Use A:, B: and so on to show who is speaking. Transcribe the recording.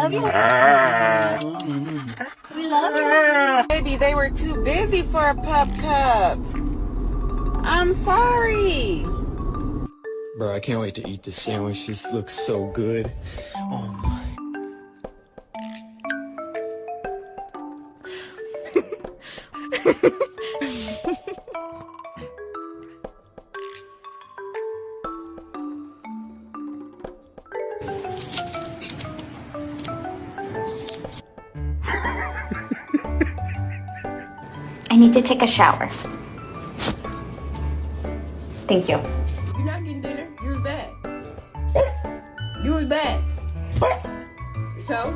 A: love you. We love you.
B: Baby, they were too busy for a pup cup. I'm sorry.
C: Bro, I can't wait to eat this sandwich. This looks so good. Oh my.
A: I need to take a shower. Thank you.
D: You're not getting dinner. You was bad. You was bad. So?